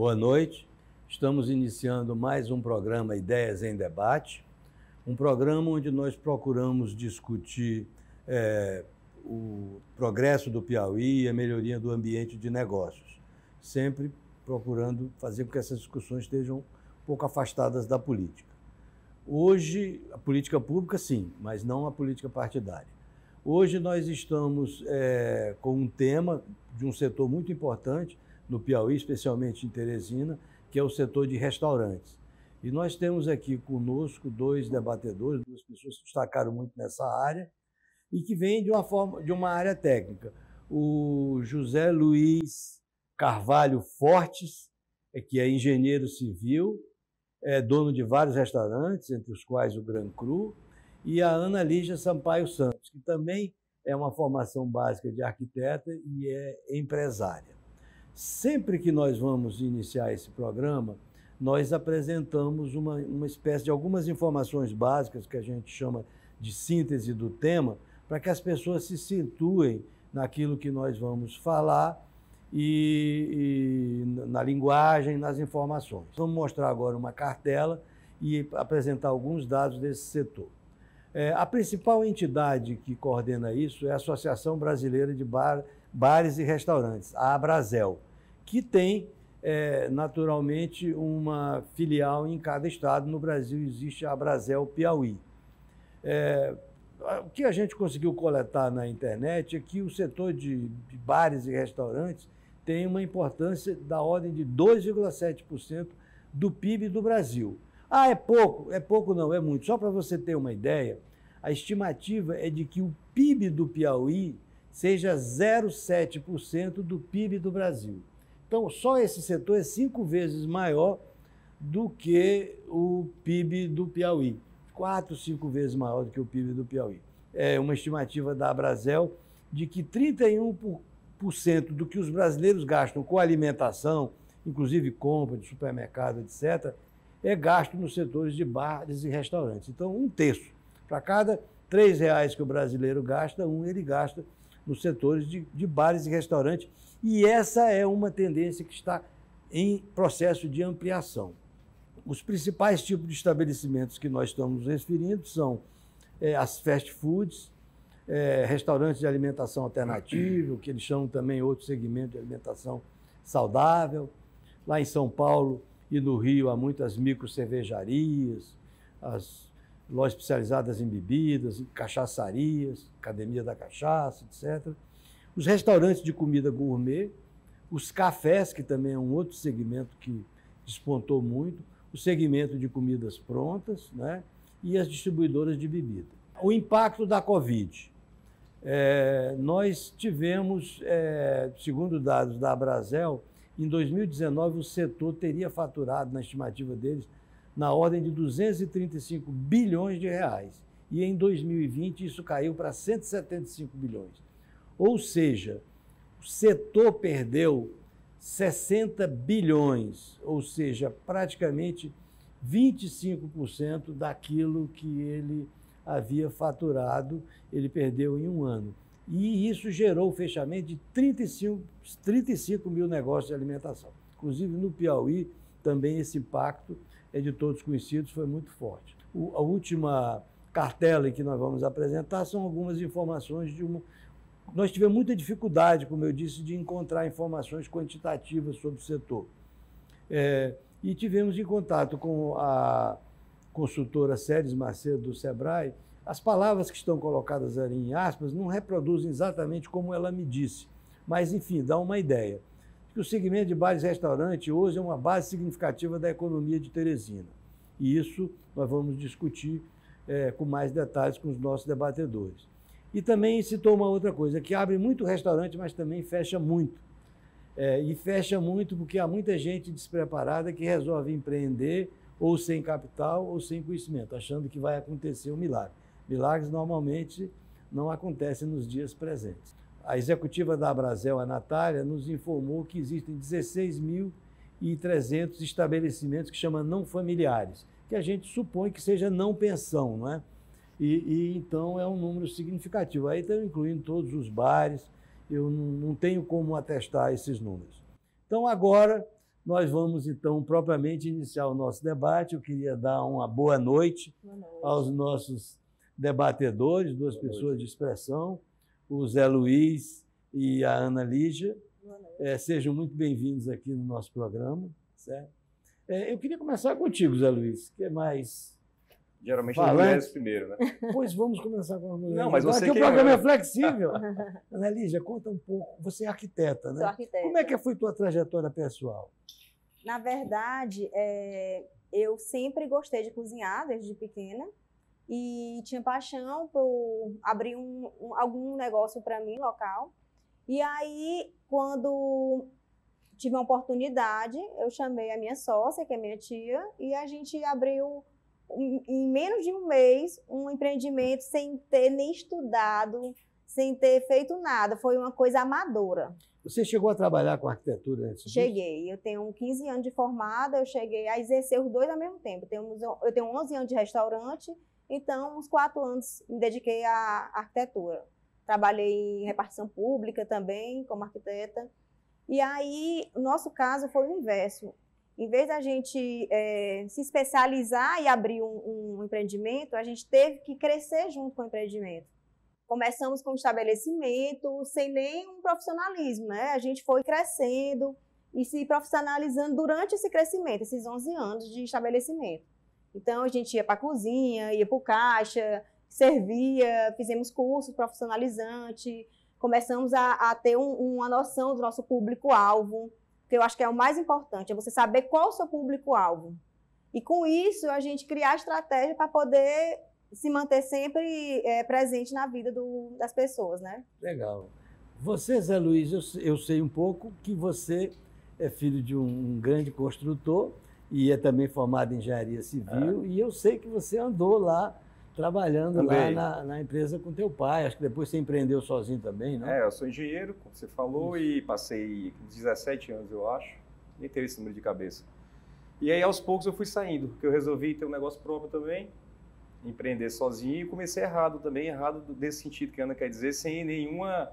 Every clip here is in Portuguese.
Boa noite. Estamos iniciando mais um programa Ideias em Debate, um programa onde nós procuramos discutir o progresso do Piauí e a melhoria do ambiente de negócios, sempre procurando fazer com que essas discussões estejam um pouco afastadas da política. Hoje, a política pública, sim, mas não a política partidária. Hoje nós estamos com um tema de um setor muito importante no Piauí, especialmente em Teresina, que é o setor de restaurantes. E nós temos aqui conosco dois debatedores, duas pessoas que destacaram muito nessa área e que vêm de uma área técnica. O José Luiz Carvalho Fortes, que é engenheiro civil, é dono de vários restaurantes, entre os quais o Gran Cru, e a Ana Lígia Sampaio Santos, que também é uma formação básica de arquiteta e é empresária. Sempre que nós vamos iniciar esse programa, nós apresentamos uma espécie de algumas informações básicas que a gente chama de síntese do tema, para que as pessoas se situem naquilo que nós vamos falar e na linguagem, nas informações. Vamos mostrar agora uma cartela e apresentar alguns dados desse setor. A principal entidade que coordena isso é a Associação Brasileira de Bares e Restaurantes, a Abrazel, que tem, naturalmente, uma filial em cada estado. No Brasil existe a Abrazel Piauí. O que a gente conseguiu coletar na internet é que o setor de bares e restaurantes tem uma importância da ordem de 2,7% do PIB do Brasil. Ah, é pouco? É pouco não, é muito. Só para você ter uma ideia, a estimativa é de que o PIB do Piauí seja 0,7% do PIB do Brasil. Então, só esse setor é 5 vezes maior do que o PIB do Piauí. 4, 5 vezes maior do que o PIB do Piauí. É uma estimativa da Abrazel de que 31% do que os brasileiros gastam com alimentação, inclusive compra de supermercado, etc., é gasto nos setores de bares e restaurantes. Então, 1/3. Para cada R$3 que o brasileiro gasta, ele gasta nos setores de bares e restaurantes. E essa é uma tendência que está em processo de ampliação. Os principais tipos de estabelecimentos que nós estamos referindo são as fast foods, restaurantes de alimentação alternativa, o que eles chamam também outro segmento de alimentação saudável. Lá em São Paulo e no Rio há muitas microcervejarias, as lojas especializadas em bebidas, em cachaçarias, Academia da Cachaça, etc. Os restaurantes de comida gourmet, os cafés, que também é um outro segmento que despontou muito, o segmento de comidas prontas, né? E as distribuidoras de bebida. O impacto da Covid. Nós tivemos, segundo dados da Abrazel, em 2019 o setor teria faturado, na estimativa deles, na ordem de 235 bilhões de reais. E em 2020 isso caiu para 175 bilhões. Ou seja, o setor perdeu 60 bilhões, ou seja, praticamente 25% daquilo que ele havia faturado, ele perdeu em um ano. E isso gerou o fechamento de 35 mil negócios de alimentação. Inclusive, no Piauí, também esse impacto de todos conhecidos, foi muito forte. A última cartela que nós vamos apresentar são algumas informações Nós tivemos muita dificuldade, como eu disse, de encontrar informações quantitativas sobre o setor. E tivemos em contato com a consultora Séries Macedo do Sebrae. As palavras que estão colocadas ali em aspas não reproduzem exatamente como ela me disse, mas, enfim, dá uma ideia. Que o segmento de bares e restaurantes hoje é uma base significativa da economia de Teresina. E isso nós vamos discutir com mais detalhes com os nossos debatedores. E também citou uma outra coisa, que abre muito restaurante, mas também fecha muito. E fecha muito porque há muita gente despreparada que resolve empreender ou sem capital ou sem conhecimento, achando que vai acontecer um milagre. Milagres normalmente não acontecem nos dias presentes. A executiva da Abrazel, a Natália, nos informou que existem 16.300 estabelecimentos que chamam não familiares, que a gente supõe que seja não pensão, não é? Então é um número significativo. Aí estão incluindo todos os bares, eu não tenho como atestar esses números. Então agora nós vamos, então, propriamente iniciar o nosso debate. Eu queria dar uma boa noite aos nossos debatedores, duas pessoas de expressão, o Zé Luiz e a Ana Lígia. Sejam muito bem-vindos aqui no nosso programa. Certo? Eu queria começar contigo, Zé Luiz, que é mais... Geralmente as mulheres primeiro, né? Pois vamos começar com as mulheres. Não, mas você aqui o programa é flexível. Ana Lígia, conta um pouco. Você é arquiteta, né? Sou arquiteta. Como é que foi tua trajetória pessoal? Na verdade, eu sempre gostei de cozinhar desde pequena e tinha paixão por abrir algum negócio para mim local. E aí, quando tive uma oportunidade, eu chamei a minha sócia, que é minha tia, e a gente abriu em menos de um mês, um empreendimento sem ter nem estudado, sem ter feito nada. Foi uma coisa amadora. Você chegou a trabalhar com arquitetura antes disso? Cheguei. Eu tenho 15 anos de formada, eu cheguei a exercer os dois ao mesmo tempo. Eu tenho 11 anos de restaurante, então, uns 4 anos me dediquei à arquitetura. Trabalhei em repartição pública também, como arquiteta. E aí, o nosso caso foi o inverso. Em vez da gente se especializar e abrir um empreendimento, a gente teve que crescer junto com o empreendimento. Começamos com um estabelecimento sem nenhum profissionalismo, né? A gente foi crescendo e se profissionalizando durante esse crescimento, esses 11 anos de estabelecimento. Então, a gente ia para a cozinha, ia para o caixa, servia, fizemos cursos profissionalizantes, começamos a ter uma noção do nosso público-alvo, que eu acho que é o mais importante, é você saber qual é o seu público-alvo. E com isso, a gente criar estratégia para poder se manter sempre presente na vida das pessoas, né? Legal. Você, Zé Luiz, eu sei um pouco que você é filho de um grande construtor e é também formado em engenharia civil, e eu sei que você andou lá trabalhando também lá na empresa com teu pai. Acho que depois você empreendeu sozinho também, não? Eu sou engenheiro, como você falou, e passei 17 anos, eu acho. Nem tenho esse número de cabeça. E aí, aos poucos, eu fui saindo, porque eu resolvi ter um negócio próprio também, empreender sozinho, e comecei errado nesse sentido que a Ana quer dizer, sem nenhuma...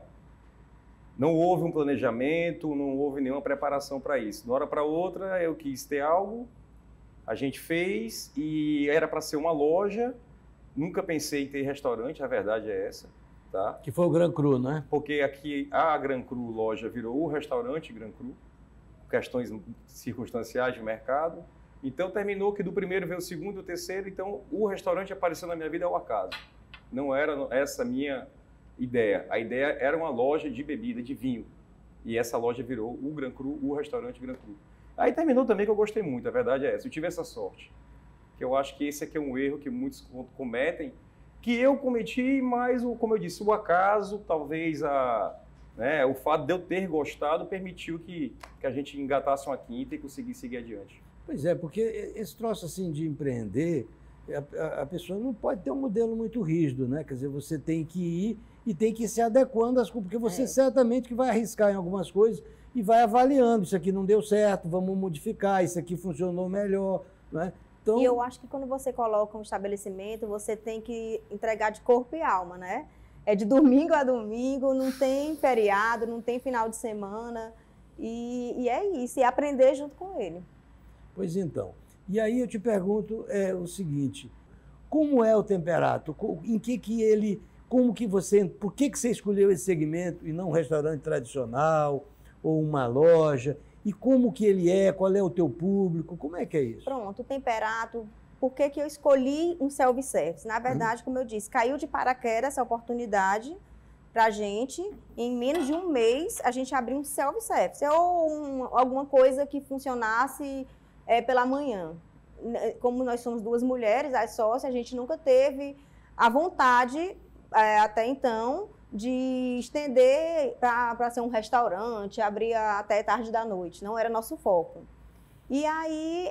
Não houve um planejamento, não houve nenhuma preparação para isso. De uma hora para outra, eu quis ter algo, a gente fez, e era para ser uma loja. Nunca pensei em ter restaurante, a verdade é essa, tá? Que foi o Gran Cru, né? Porque aqui a Gran Cru loja virou o restaurante Gran Cru, questões circunstanciais de mercado. Então terminou que do primeiro veio o segundo e o terceiro, então o restaurante apareceu na minha vida ao acaso. Não era essa a minha ideia. A ideia era uma loja de bebida, de vinho. E essa loja virou o Gran Cru, o restaurante Gran Cru. Aí terminou também que eu gostei muito, a verdade é essa. Eu tive essa sorte. Que eu acho que esse aqui é um erro que muitos cometem, que eu cometi, mas, como eu disse, o acaso, talvez o fato de eu ter gostado, permitiu que a gente engatasse uma quinta e conseguisse seguir adiante. Pois é, porque esse troço assim de empreender, a pessoa não pode ter um modelo muito rígido, né? Quer dizer, você tem que ir e tem que ir se adequando às coisas, porque você certamente que vai arriscar em algumas coisas e vai avaliando, isso aqui não deu certo, vamos modificar, isso aqui funcionou melhor, né? Então... E eu acho que quando você coloca um estabelecimento, você tem que entregar de corpo e alma, né? É de domingo a domingo, não tem feriado, não tem final de semana. E é isso, e aprender junto com ele. Pois então. E aí eu te pergunto o seguinte, como é o Temperato? Em que ele... por que você escolheu esse segmento e não um restaurante tradicional ou uma loja? E como que ele é? Qual é o teu público? Como é que é isso? Pronto, o Temperato. Por que eu escolhi um self-service? Na verdade, como eu disse, caiu de paraquedas essa oportunidade para a gente. Em menos de um mês, a gente abriu um self-service. Ou alguma coisa que funcionasse pela manhã. Como nós somos duas mulheres, as sócias, a gente nunca teve a vontade, até então, de estender para ser um restaurante, abrir até tarde da noite. Não era nosso foco. E aí,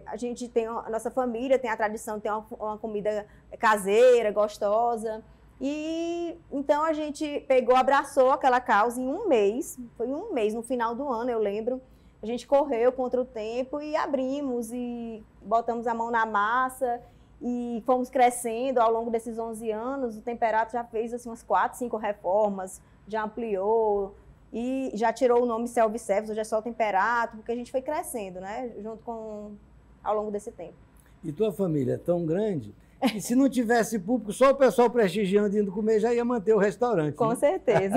a gente tem, a nossa família tem a tradição de ter uma comida caseira, gostosa. E então a gente abraçou aquela causa em um mês. Foi um mês, no final do ano, eu lembro. A gente correu contra o tempo e abrimos e botamos a mão na massa. E fomos crescendo ao longo desses 11 anos. O Temperato já fez assim, umas 4, 5 reformas, já ampliou. E já tirou o nome Self-Service, hoje é Sol Temperato, porque a gente foi crescendo, né? Ao longo desse tempo. E tua família é tão grande que se não tivesse público, só o pessoal prestigiando e indo comer já ia manter o restaurante. Com né? certeza.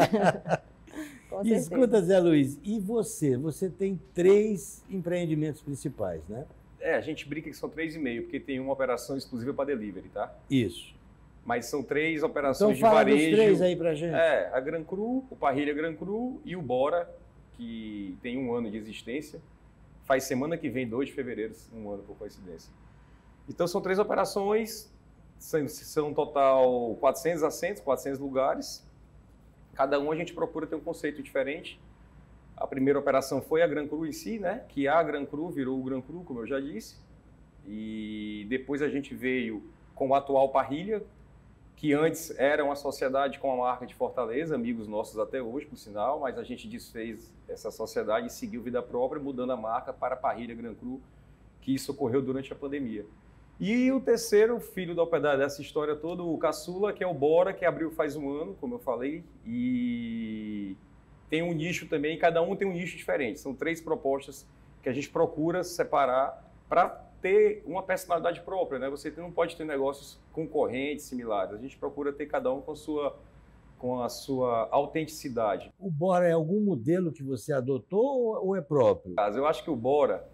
Com certeza. Escuta, Zé Luiz, e você? Você tem 3 empreendimentos principais, né? A gente brinca que são 3,5, porque tem uma operação exclusiva para delivery, tá? Isso. Mas são 3 operações então, de varejo. Então fala dos 3 aí pra gente. A Gran Cru, o Parrilha Gran Cru e o Bora, que tem 1 ano de existência. Faz semana que vem, 2 de fevereiro, 1 ano por coincidência. Então são 3 operações, são total 400 assentos, 400 lugares. Cada um a gente procura ter um conceito diferente. A primeira operação foi a Gran Cru em si, né? Que a Gran Cru virou o Gran Cru, como eu já disse. E depois a gente veio com o atual Parrilha, que antes era uma sociedade com a marca de Fortaleza, amigos nossos até hoje, por sinal, mas a gente desfez essa sociedade e seguiu vida própria, mudando a marca para Parrilha Gran Cru, que isso ocorreu durante a pandemia. E o terceiro filho dessa história toda, o Caçula, que é o Bora, que abriu faz 1 ano, como eu falei, e tem um nicho também, cada um tem um nicho diferente. São 3 propostas que a gente procura separar para ter uma personalidade própria, né? Você não pode ter negócios concorrentes, similares. A gente procura ter cada um com a sua autenticidade. O Bora é algum modelo que você adotou ou é próprio? Eu acho que o Bora,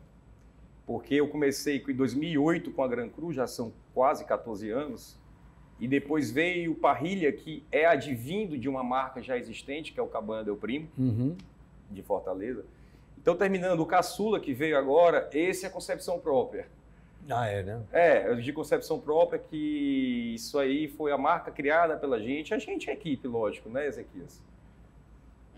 porque eu comecei em 2008 com a Gran Cru, já são quase 14 anos, e depois veio o Parrilha, que é advindo de uma marca já existente, que é o Cabana Del Primo, de Fortaleza. Então, terminando, o Caçula, que veio agora, esse é a concepção própria. É, né? De concepção própria, que isso aí foi a marca criada pela gente. A gente é equipe, lógico, né, Ezequias?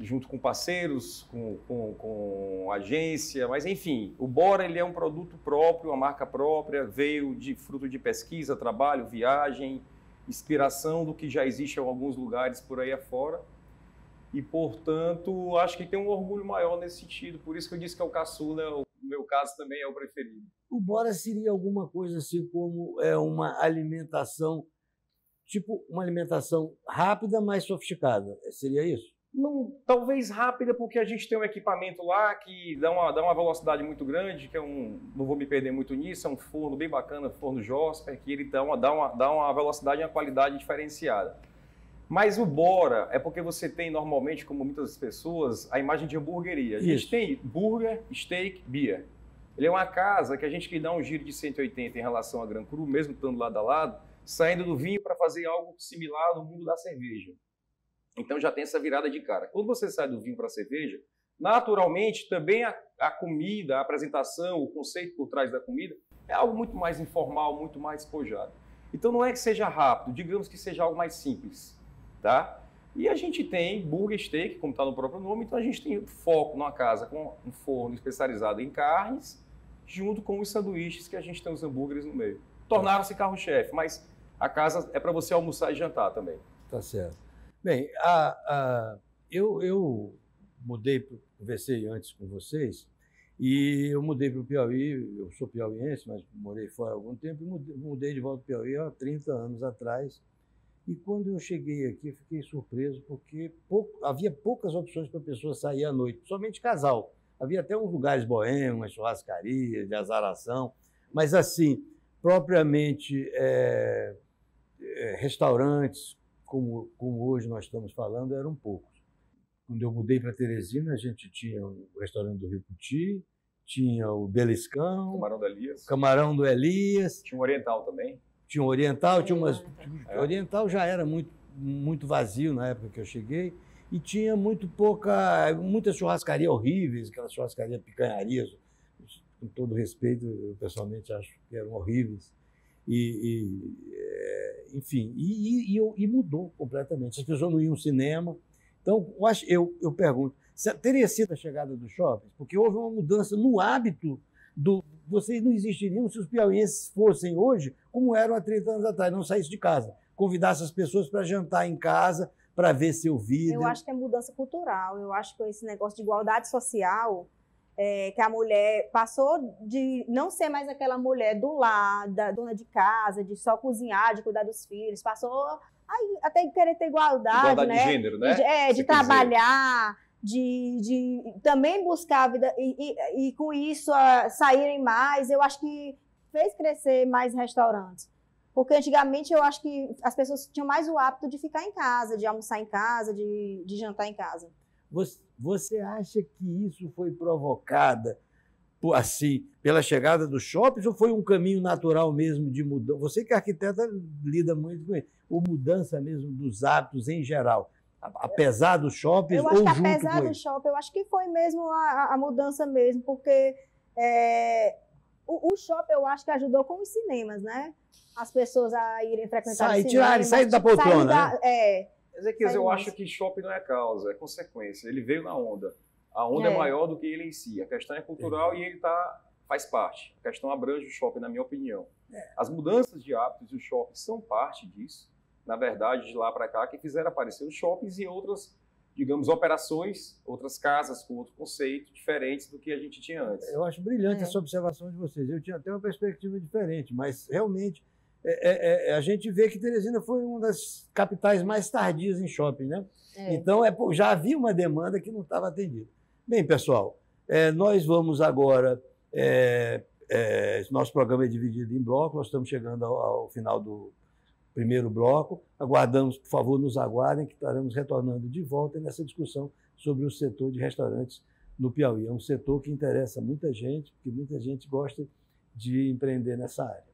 Junto com parceiros, com agência, mas enfim, o Bora ele é um produto próprio, uma marca própria, veio de fruto de pesquisa, trabalho, viagem, inspiração do que já existe em alguns lugares por aí afora. E, portanto, acho que tem um orgulho maior nesse sentido. Por isso que eu disse que é o caçula, no meu caso também é o preferido. O Bora seria alguma coisa assim como uma alimentação, tipo uma alimentação rápida, mas sofisticada. Seria isso? Não, talvez rápida, porque a gente tem um equipamento lá que dá uma velocidade muito grande, que não vou me perder muito nisso, é um forno bem bacana, forno Josper, que ele dá uma velocidade e uma qualidade diferenciada. Mas o Bora é porque você tem normalmente, como muitas pessoas, a imagem de hamburgueria. A gente tem burger, steak, beer. Ele é uma casa que a gente que dá um giro de 180 em relação à Gran Cru, mesmo estando lado a lado, saindo do vinho para fazer algo similar no mundo da cerveja. Então já tem essa virada de cara. Quando você sai do vinho para a cerveja, naturalmente também a comida, a apresentação, o conceito por trás da comida é algo muito mais informal, muito mais despojado. Então não é que seja rápido, digamos que seja algo mais simples. Tá? E a gente tem burger steak, como está no próprio nome, então a gente tem foco numa casa com um forno especializado em carnes, junto com os sanduíches que a gente tem os hambúrgueres no meio. Tornaram-se carro-chefe, mas a casa é para você almoçar e jantar também. Tá certo. Bem, eu mudei, conversei antes com vocês, e eu mudei para o Piauí, eu sou piauiense, mas morei fora há algum tempo, e mudei de volta para o Piauí há 30 anos atrás. E quando eu cheguei aqui, fiquei surpreso, porque havia poucas opções para a pessoa sair à noite, somente casal. Havia até uns lugares boêmios, umas churrascarias, de azaração, mas assim, propriamente restaurantes, como hoje nós estamos falando, eram poucos. Quando eu mudei para Teresina, a gente tinha o restaurante do Rio Puti, tinha o Beliscão, Camarão do Elias. Tinha o Oriental também. Tinha um Oriental, Oriental já era muito vazio na época que eu cheguei, e tinha muita churrascaria horríveis, aquelas churrascarias picanharias, com todo respeito, eu pessoalmente acho que eram horríveis. Enfim, mudou completamente. As pessoas não iam ao cinema. Então, eu pergunto, teria sido a chegada dos shoppings? Porque houve uma mudança no hábito vocês não existiriam se os piauienses fossem hoje como eram há 30 anos atrás, não saíssem de casa, convidassem as pessoas para jantar em casa, para ver seu vídeo. Eu acho que é mudança cultural, eu acho que esse negócio de igualdade social, que a mulher passou de não ser mais aquela mulher do lar, da dona de casa, de só cozinhar, de cuidar dos filhos, passou até querer ter igualdade, né? De gênero, né? De trabalhar, de também buscar a vida e com isso saírem mais. Eu acho que fez crescer mais restaurantes. Porque antigamente eu acho que as pessoas tinham mais o hábito de ficar em casa, de almoçar em casa, de jantar em casa. Você acha que isso foi provocada assim, pela chegada dos shoppings ou foi um caminho natural mesmo de mudança? Você que é arquiteta lida muito com isso, ou mudança mesmo dos hábitos em geral, apesar dos shoppings ou junto com isso? Eu acho que apesar do shopping, eu acho que foi mesmo a mudança mesmo, porque o shopping eu acho que ajudou com os cinemas, né? As pessoas a irem frequentar o cinema. Sair da poltrona, né? Ezequias, eu acho que shopping não é causa, é consequência. Ele veio na onda. A onda é maior do que ele em si. A questão é cultural e ele faz parte. A questão abrange o shopping, na minha opinião. As mudanças de hábitos do shopping são parte disso. Na verdade, de lá para cá, que fizeram aparecer os shoppings e outras, digamos, operações, outras casas com outro conceito, diferentes do que a gente tinha antes. Eu acho brilhante essa observação de vocês. Eu tinha até uma perspectiva diferente, mas realmente a gente vê que Teresina foi uma das capitais mais tardias em shopping, né? Então, já havia uma demanda que não estava atendida. Bem, pessoal, nós vamos agora... nosso programa é dividido em blocos, nós estamos chegando ao final do primeiro bloco. Aguardamos, por favor, nos aguardem, que estaremos retornando de volta nessa discussão sobre o setor de restaurantes no Piauí. É um setor que interessa muita gente, porque muita gente gosta de empreender nessa área.